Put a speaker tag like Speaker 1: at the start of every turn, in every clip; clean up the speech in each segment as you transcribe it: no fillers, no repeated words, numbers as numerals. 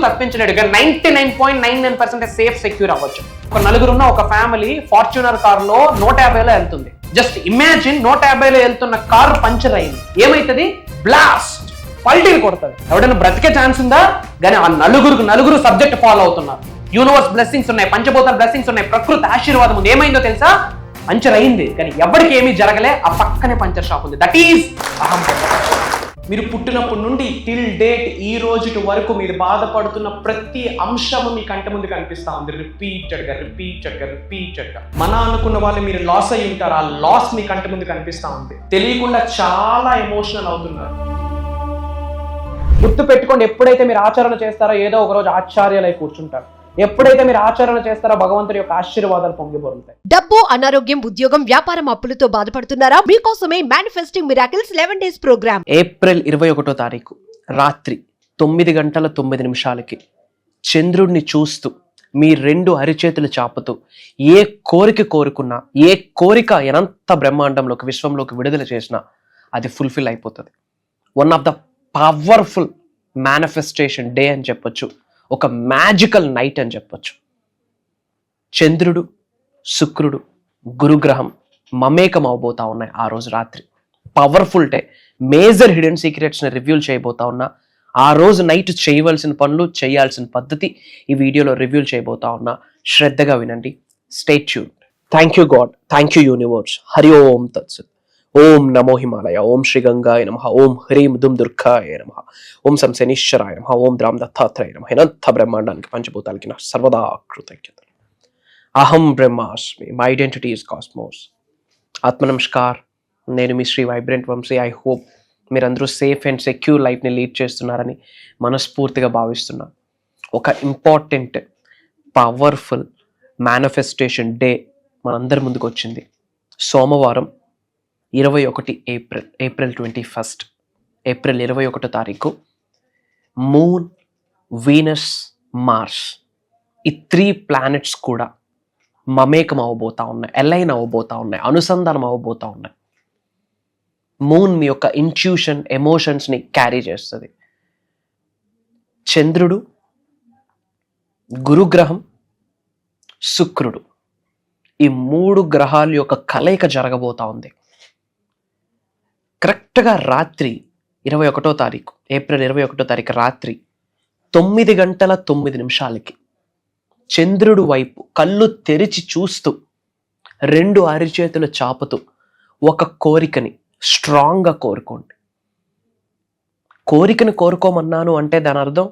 Speaker 1: తప్పించినట్టుగా 99.99% safe secure అవ్వచ్చు. ఒక నలుగురున్న ఒక ఫ్యామిలీ ఫార్చ్యూనర్ కారులో 150లో వెళ్తుంది. జస్ట్ ఇమాజిన్ 150లో వెళ్తున్న కారు పంచర్ అయింది. ఏమైతుంది? బ్లాస్ట్, పల్టీలు కొడుతుంది. ఎవడైనా బ్రతికే ఛాన్స్ ఉందా? కానీ ఆ నలుగురు సబ్జెక్ట్ ఫాలో అవుతున్నారు. యూనివర్స్ బ్లెస్సింగ్స్ ఉన్నాయి, పంచభూతాల బ్లెస్సింగ్స్ ఉన్నాయి, ప్రకృతి ఆశీర్వాదం ఉంది. ఏమైందో తెలుసా? పంచర్ అయింది, కానీ ఎవరికి ఏమీ జరగలే. ఆ పక్కనే పంచర్ షాప్ ఉంది. దట్ ఈజ్ అహం. మీరు పుట్టినప్పటి నుండి టిల్ డేట్ ఈ రోజు వరకు మీరు బాధపడుతున్న ప్రతి అంశము మీ కంటి ముందు కనిపిస్తా ఉంది. రిపీటెడ్గా మన అనుకున్న వాళ్ళు మీరు లాస్ అయ్యి ఉంటారు. ఆ లాస్ మీ కంటి ముందు కనిపిస్తా ఉంది. తెలియకుండా చాలా ఎమోషనల్ అవుతున్నారు. గుర్తు పెట్టుకోండి, ఎప్పుడైతే మీరు ఆచరణ చేస్తారో ఏదో ఒక రోజు ఆశ్చర్యాలై కూర్చుంటారు. ఎప్పుడైతే మీరు ఆచరణ చేస్తారో భగవంతుడి యొక్క ఆశీర్వాదాలు పొంగిపోతాయి.
Speaker 2: డబ్బు, అనారోగ్యం, ఉద్యోగం, వ్యాపారం, అప్పులతో బాధపడుతున్నారా? మీకోసమే manifesting miracles 11 days programme.
Speaker 1: April 21వ తారీఖు రాత్రి 9:09 చంద్రుడిని చూస్తూ మీ 2 అరిచేతులు చాపుతూ ఏ కోరిక కోరుకున్నా, ఏ కోరిక ఎంత బ్రహ్మాండంలోకి విశ్వంలోకి విడుదల చేసినా అది ఫుల్ఫిల్ అయిపోతుంది. One of the powerful manifestation day అని చెప్పొచ్చు. ఒక మ్యాజికల్ నైట్ అని చెప్పొచ్చు. చంద్రుడు, శుక్రుడు, గురుగ్రహం మమేకం అవబోతా ఉన్నాయి ఆ రోజు రాత్రి. Powerful day. మేజర్ హిడెన్ సీక్రెట్స్ని రివ్యూల్ చేయబోతా ఉన్నా. ఆ రోజు నైట్ చేయవలసిన పనులు, చేయాల్సిన పద్ధతి ఈ వీడియోలో రివ్యూల్ చేయబోతా ఉన్నా. శ్రద్ధగా వినండి. Stay tuned. Thank you God, thank you universe. Hari ఓం తత్సత్. ఓం నమో హిమాలయ. ఓం శ్రీ గంగాయ నమః. ఓం హ్రీం దుమ్ దుర్గాయ నమః. ఓం సం శనీశ్వరాయ నమః. ఓం ద్రాం దత్తాత్రేయ నమః. ఇనంత బ్రహ్మాండానికి, పంచభూతాలకి నా సర్వదా కృతజ్ఞతలు. అహం బ్రహ్మాస్మి. My identity is cosmos. ఆత్మ నమస్కార్. నేను మీ Shri vibrant Vamshi. I hope మీరందరూ సేఫ్ అండ్ సెక్యూర్ లైఫ్ని లీడ్ చేస్తున్నారని మనస్ఫూర్తిగా భావిస్తున్నాను. ఒక ఇంపార్టెంట్ పవర్ఫుల్ మేనిఫెస్టేషన్ డే మనందరి ముందుకు వచ్చింది. సోమవారం 21 ఏప్రిల్ 21 ఏప్రిల్ 21వ తారీఖు మూన్, వీనస్, మార్స్ ఈ 3 ప్లానెట్స్ కూడా మమేకం అవ్వబోతా ఉన్నాయి, అలైన్ అవ్వబోతా ఉన్నాయి, అనుసంధానం అవ్వబోతా ఉన్నాయి. మూన్ మీ యొక్క ఇంట్యూషన్, ఎమోషన్స్ని క్యారీ చేస్తుంది. చంద్రుడు, గురుగ్రహం, శుక్రుడు ఈ 3 గ్రహాల యొక్క కలయిక జరగబోతా ఉంది. కరెక్ట్గా రాత్రి 21వ తారీఖు ఏప్రిల్ 21వ తారీఖు రాత్రి 9:09 చంద్రుడు వైపు కళ్ళు తెరిచి చూస్తూ 2 అరిచేతులు చాపుతూ ఒక కోరికని స్ట్రాంగ్గా కోరుకోండి. కోరికను కోరుకోమన్నాను అంటే దాని అర్థం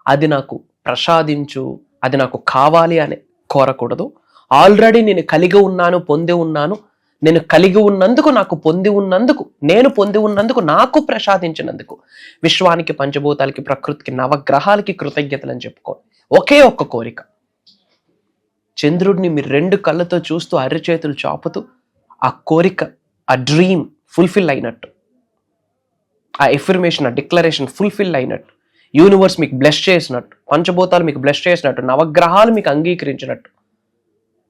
Speaker 1: అది నాకు ప్రసాదించు, అది నాకు కావాలి అని కోరకూడదు. ఆల్రెడీ నేను కలిగి ఉన్నాను, పొంది ఉన్నాను, నేను కలిగి ఉన్నందుకు, నాకు పొంది ఉన్నందుకు, నేను పొంది ఉన్నందుకు, నాకు ప్రసాదించినందుకు విశ్వానికి, పంచభూతాలకి, ప్రకృతికి, నవగ్రహాలకి కృతజ్ఞతలని చెప్పుకోవాలి. ఒకే ఒక్క కోరిక. చంద్రుడిని మీరు 2 కళ్ళతో చూస్తూ అరిచేతులు చాపుతూ ఆ కోరిక, ఆ డ్రీమ్ ఫుల్ఫిల్ అయినట్టు, ఆ ఎఫర్మేషన్, ఆ డిక్లరేషన్ ఫుల్ఫిల్ అయినట్టు, యూనివర్స్ మీకు బ్లెస్ చేసినట్టు, పంచభూతాలు మీకు బ్లెస్ చేసినట్టు, నవగ్రహాలు మీకు అంగీకరించినట్టు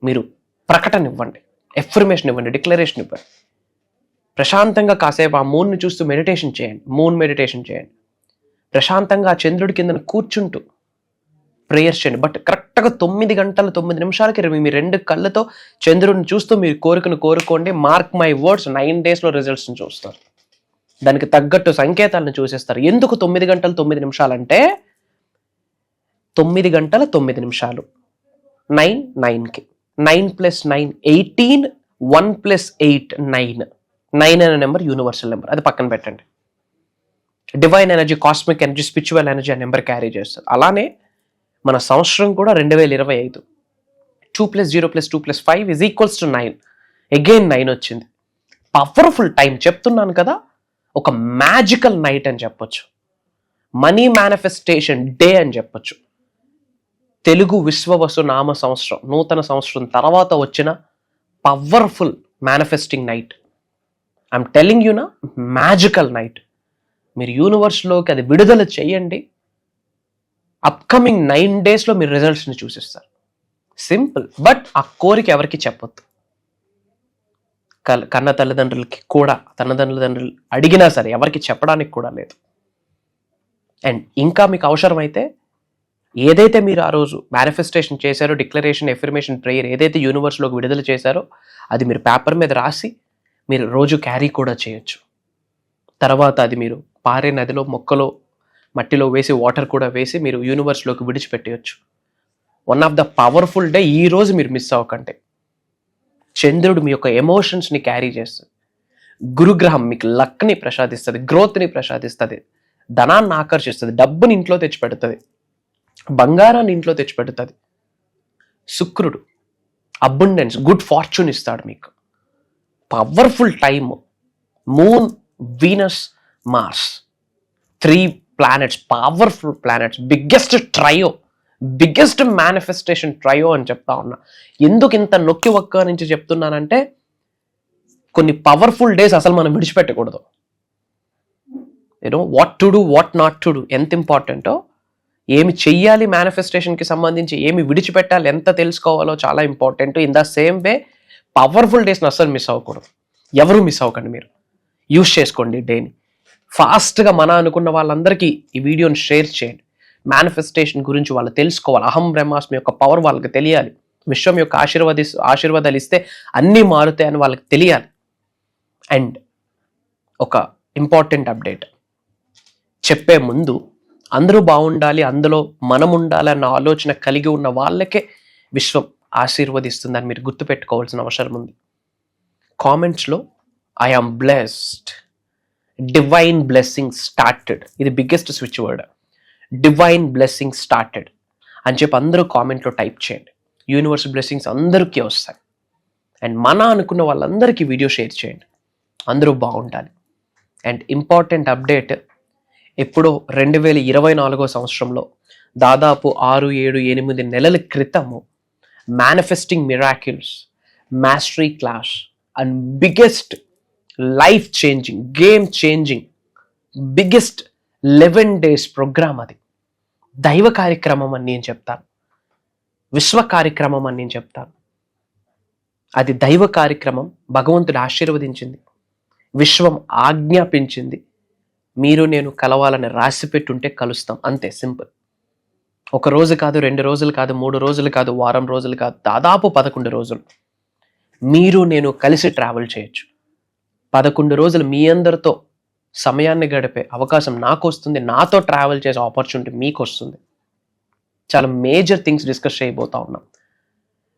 Speaker 1: మీరు ప్రకటన ఇవ్వండి, ఎఫర్మేషన్ ఇవ్వండి, డిక్లరేషన్ ఇవ్వండి. ప్రశాంతంగా కాసేపు ఆ మూన్ని చూస్తూ మెడిటేషన్ చేయండి, మూన్ మెడిటేషన్ చేయండి. ప్రశాంతంగా ఆ చంద్రుడి కింద కూర్చుంటూ ప్రేయర్స్ చేయండి. బట్ కరెక్ట్గా 9:09 మీ 2 కళ్ళతో చంద్రుడిని చూస్తూ మీరు కోరికను కోరుకోండి. మార్క్ మై వర్డ్స్, 9 daysలో రిజల్ట్స్ని చూస్తారు. దానికి తగ్గట్టు సంకేతాలను చూసేస్తారు. ఎందుకు 9:09 అంటే 9:09 9 9 + 9 18, 1 + 8 9. 9 అనే నెంబర్ యూనివర్సల్ నెంబర్, అది పక్కన పెట్టండి. Divine energy, cosmic energy, spiritual energy ఆ నెంబర్ క్యారీ చేస్తారు. అలానే మన సంవత్సరం కూడా 2025. 2 + 0 + 2 + 5 = 9. అగైన్ 9 వచ్చింది. పవర్ఫుల్ టైం చెప్తున్నాను కదా. ఒక మ్యాజికల్ నైట్ అని చెప్పొచ్చు. మనీ మేనిఫెస్టేషన్ డే అని చెప్పొచ్చు. తెలుగు విశ్వవసు నామ సంవత్సరం, నూతన సంవత్సరం తర్వాత వచ్చిన powerful manifesting night. I'm telling you నా, మ్యాజికల్ నైట్. మీరు యూనివర్స్లోకి అది విడుదల చేయండి. అప్కమింగ్ 9 daysలో మీరు రిజల్ట్స్ని చూసిస్తారు. సింపుల్. బట్ ఆ కోరిక ఎవరికి చెప్పొద్దు. కన్న తల్లిదండ్రులకి కూడా, తల్లిదండ్రులు అడిగినా సరే ఎవరికి చెప్పడానికి కూడా లేదు. అండ్ ఇంకా మీకు అవసరమైతే ఏదైతే మీరు ఆ రోజు మేనిఫెస్టేషన్ చేశారో, డిక్లరేషన్, ఎఫర్మేషన్, ప్రేయర్ ఏదైతే యూనివర్స్లోకి విడుదల చేశారో అది మీరు పేపర్ మీద రాసి మీరు రోజు క్యారీ కూడా చేయొచ్చు. తర్వాత అది మీరు పారే నదిలో, మొక్కలో, మట్టిలో వేసి, వాటర్ కూడా వేసి మీరు యూనివర్స్లోకి విడిచిపెట్టేయచ్చు. One of the powerful day ఈ రోజు మీరు మిస్ అవ్వకండి. చంద్రుడు మీ యొక్క ఎమోషన్స్ని క్యారీ చేస్తుంది. గురుగ్రహం మీకు లక్ని ప్రసాదిస్తుంది, గ్రోత్ని ప్రసాదిస్తుంది, ధనాన్ని ఆకర్షిస్తుంది, డబ్బుని ఇంట్లో తెచ్చిపెడుతుంది, బంగారాన్ని ఇంట్లో తెచ్చిపెడుతుంది. శుక్రుడు అబండెన్స్, గుడ్ ఫార్చ్యూన్ ఇస్తాడు మీకు. Powerful time. Moon, Venus, Mars, 3 planets, powerful planets, biggest trio, biggest manifestation trio అని చెప్తా ఉన్నా. ఎందుకు ఇంత నొక్కి ఒక్క నుంచి చెప్తున్నానంటే కొన్ని పవర్ఫుల్ డేస్ అసలు మనం విడిచిపెట్టకూడదు. What to do, what not to do ఎంత ఇంపార్టెంటో, ఏమి చెయ్యాలి మేనిఫెస్టేషన్కి సంబంధించి, ఏమి విడిచిపెట్టాలి, ఎంత తెలుసుకోవాలో చాలా important. In the same way powerful డేస్ని అస్సలు మిస్ అవ్వకూడదు. ఎవరు మిస్ అవ్వకండి. మీరు యూజ్ చేసుకోండి డేని. ఫాస్ట్గా మన అనుకున్న వాళ్ళందరికీ ఈ వీడియోని షేర్ చేయండి. మేనిఫెస్టేషన్ గురించి వాళ్ళు తెలుసుకోవాలి. అహం బ్రహ్మాస్మి యొక్క పవర్ వాళ్ళకి తెలియాలి. విశ్వం యొక్క ఆశీర్వాదాలు ఇస్తే అన్నీ మారుతాయని వాళ్ళకి తెలియాలి. అండ్ ఒక ఇంపార్టెంట్ అప్డేట్ చెప్పే ముందు, అందరూ బాగుండాలి, అందులో మనం ఉండాలి అన్న ఆలోచన కలిగి ఉన్న వాళ్ళకే విశ్వం ఆశీర్వదిస్తుందని మీరు గుర్తుపెట్టుకోవాల్సిన అవసరం ఉంది. కామెంట్స్లో I am blessed, divine blessing started, ఇది biggest switch word, divine blessing started అని చెప్పి అందరూ కామెంట్లో టైప్ చేయండి. యూనివర్స్ బ్లెస్సింగ్స్ అందరికీ వస్తాయి. అండ్ మన అనుకున్న వాళ్ళందరికీ వీడియో షేర్ చేయండి. అందరూ బాగుండాలి. అండ్ ఇంపార్టెంట్ అప్డేట్, ఎప్పుడో 2024 సంవత్సరంలో దాదాపు 6, 7, 8 నెలల క్రితము manifesting miracles mastery class and biggest life changing, game changing, biggest 11 days programme. అది దైవ కార్యక్రమం అని నేను చెప్తాను, విశ్వ కార్యక్రమం అని నేను చెప్తాను. అది దైవ కార్యక్రమం. భగవంతుడు ఆశీర్వదించింది, విశ్వం ఆజ్ఞాపించింది. మీరు నేను కలవాలని రాసి పెట్టుంటే కలుస్తాం, అంతే, సింపుల్. 1 రోజు కాదు, 2 రోజులు కాదు, 3 రోజులు కాదు, వారం రోజులు కాదు, దాదాపు 11 రోజులు మీరు నేను కలిసి ట్రావెల్ చేయొచ్చు. 11 రోజులు మీ అందరితో సమయాన్ని గడిపే అవకాశం నాకు వస్తుంది, నాతో ట్రావెల్ చేసే ఆపర్చునిటీ మీకు వస్తుంది. చాలా మేజర్ థింగ్స్ డిస్కస్ చేయబోతా ఉన్నాం.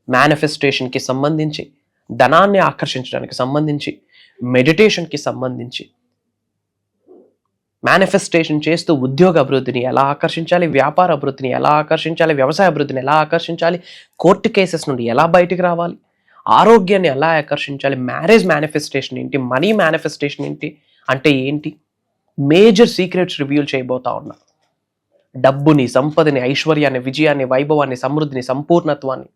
Speaker 1: మేనిఫెస్టేషన్కి సంబంధించి, ధనాన్ని ఆకర్షించడానికి సంబంధించి, మెడిటేషన్కి సంబంధించి, మేనిఫెస్టేషన్ చేస్తూ ఉద్యోగ అభివృద్ధిని ఎలా ఆకర్షించాలి, వ్యాపార అభివృద్ధిని ఎలా ఆకర్షించాలి, వ్యవసాయ అభివృద్ధిని ఎలా ఆకర్షించాలి, కోర్టు కేసెస్ నుండి ఎలా బయటికి రావాలి, ఆరోగ్యాన్ని ఎలా ఆకర్షించాలి, మ్యారేజ్ మేనిఫెస్టేషన్ ఏంటి, మనీ మేనిఫెస్టేషన్ ఏంటి అంటే ఏంటి, మేజర్ సీక్రెట్స్ రివ్యూల్ చేయబోతా ఉన్నా. డబ్బుని, సంపదని, ఐశ్వర్యాన్ని, విజయాన్ని, వైభవాన్ని, సమృద్ధిని, సంపూర్ణత్వాన్ని,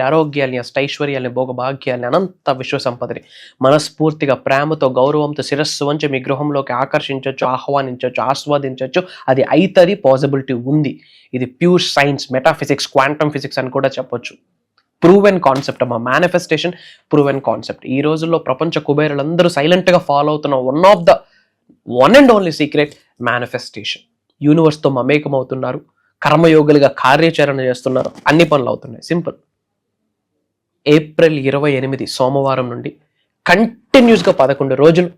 Speaker 1: ఆరోగ్యాల్ని, అష్టైశ్వర్యాల్ని, భోగభాగ్యాల్ని, అనంత విశ్వ సంపదని మనస్ఫూర్తిగా, ప్రేమతో, గౌరవంతో శిరస్సు వంచి మీ గృహంలోకి ఆకర్షించవచ్చు, ఆహ్వానించవచ్చు, ఆస్వాదించవచ్చు. అది అయితది, పాసిబిలిటీ ఉంది. ఇది pure science, metaphysics, quantum physics అని కూడా చెప్పొచ్చు. ప్రూవెన్ కాన్సెప్ట్ అమ్మా మేనిఫెస్టేషన్, ప్రూవెన్ కాన్సెప్ట్. ఈ రోజుల్లో ప్రపంచ కుబేరులందరూ సైలెంట్గా ఫాలో అవుతున్న one and only secret manifestation. యూనివర్స్తో మమేకం అవుతున్నారు, కర్మయోగులుగా కార్యాచరణ చేస్తున్నారు, అన్ని పనులు అవుతున్నాయి. సింపుల్. ఏప్రిల్ 28 సోమవారం నుండి కంటిన్యూస్గా 11 రోజులు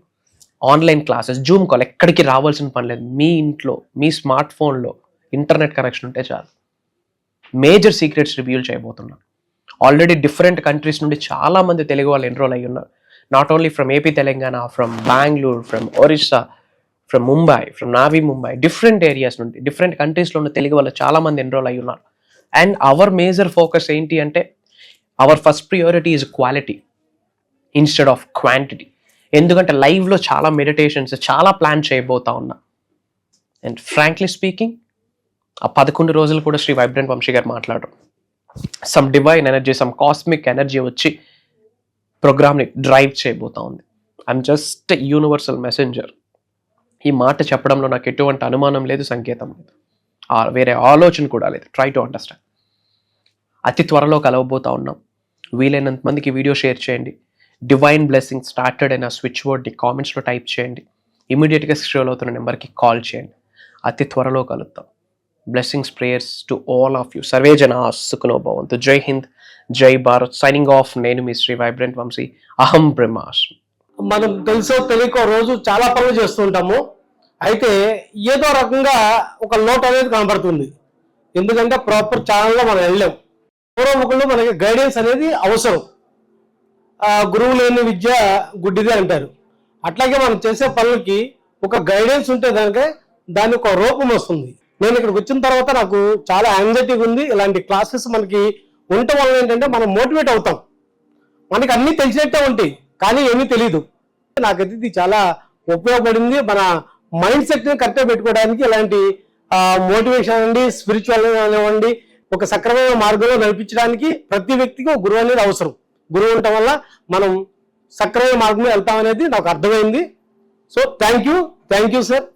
Speaker 1: ఆన్లైన్ క్లాసెస్, జూమ్ కాల్, ఎక్కడికి రావాల్సిన పని లేదు. మీ ఇంట్లో, మీ స్మార్ట్ ఫోన్లో ఇంటర్నెట్ కనెక్షన్ ఉంటే చాలు. మేజర్ సీక్రెట్స్ రివ్యూల్ చేయబోతున్నాను. ఆల్రెడీ డిఫరెంట్ కంట్రీస్ నుండి చాలామంది తెలుగు వాళ్ళు ఎన్రోల్ అయ్యి ఉన్నారు. Not only from AP, Telangana, from Bengaluru, from Orissa, from Mumbai, from navy Mumbai, different areas నుండి, డిఫరెంట్ కంట్రీస్లో ఉన్న తెలుగు వాళ్ళు చాలామంది ఎన్రోల్ అయ్యి ఉన్నారు. అండ్ అవర్ మేజర్ ఫోకస్ ఏంటి అంటే, our first priority is quality instead of quantity. ఎందుకంటే లైవ్లో చాలా మెడిటేషన్స్, చాలా ప్లాన్ చేయబోతా ఉన్నా. అండ్ ఫ్రాంక్లీ స్పీకింగ్, ఆ 11 రోజులు కూడా శ్రీ వైబ్రెంట్ వంశీ గారు మాట్లాడరు. Some divine energy, some cosmic energy వచ్చి ప్రోగ్రామ్ని డ్రైవ్ చేయబోతా ఉంది. I'm just universal messenger. ఈ మాట చెప్పడంలో నాకు ఎటువంటి అనుమానం లేదు, సంకేతం లేదు, వేరే ఆలోచన కూడా లేదు. Try to understand. అతి త్వరలో కలవబోతా ఉన్నాం. వీలైనంత మందికి వీడియో షేర్ చేయండి. డివైన్ బ్లెస్సింగ్ స్టార్టెడ్ అయిన స్విచ్ వర్డ్ని కామెంట్స్లో టైప్ చేయండి. ఇమీడియట్గా స్క్రోల్ అవుతున్న నెంబర్కి కాల్ చేయండి. అతి త్వరలో కలుద్దాం. Blessings, prayers to all of you. Sarve Jana Sukhno Bhavantu. Jai Hind, Jai Bharat. Signing off. Nenu me Shri Vibrant Vamsi. Aham Brahmasmi.
Speaker 3: మనం తెలుసో తెలియకో రోజు చాలా పనులు చేస్తుంటాము. అయితే ఏదో రకంగా ఒక లోటు అనేది కనబడుతుంది. ఎందుకంటే ప్రాపర్ ఛానల్లో మనం వెళ్ళాం. పూర్వముఖంలో మనకి గైడెన్స్ అనేది అవసరం. గురువు లేని విద్య గుడ్డిదే అంటారు. అట్లాగే మనం చేసే పనులకి ఒక గైడెన్స్ ఉంటే దానికి ఒక రూపం వస్తుంది. నేను ఇక్కడికి వచ్చిన తర్వాత నాకు చాలా యాంగ్జైటీగా ఉంది. ఇలాంటి క్లాసెస్ మనకి ఉండటం వల్ల ఏంటంటే మనం మోటివేట్ అవుతాం. మనకి అన్నీ తెలిసినట్టే ఉంటాయి, కానీ ఏమీ తెలియదు. నాకైతే ఇది చాలా ఉపయోగపడింది. మన మైండ్ సెట్ ని కరెక్ట్గా పెట్టుకోవడానికి ఇలాంటి మోటివేషన్ అండి, స్పిరిచువల్ అనివ్వండి, ఒక సక్రమైన మార్గంలో నడిపించడానికి ప్రతి వ్యక్తికి ఒక గురువు అనేది అవసరం. గురువు ఉండటం వల్ల మనం సక్రమైన మార్గంలో వెళ్తామనేది నాకు అర్థమైంది. So thank you sir.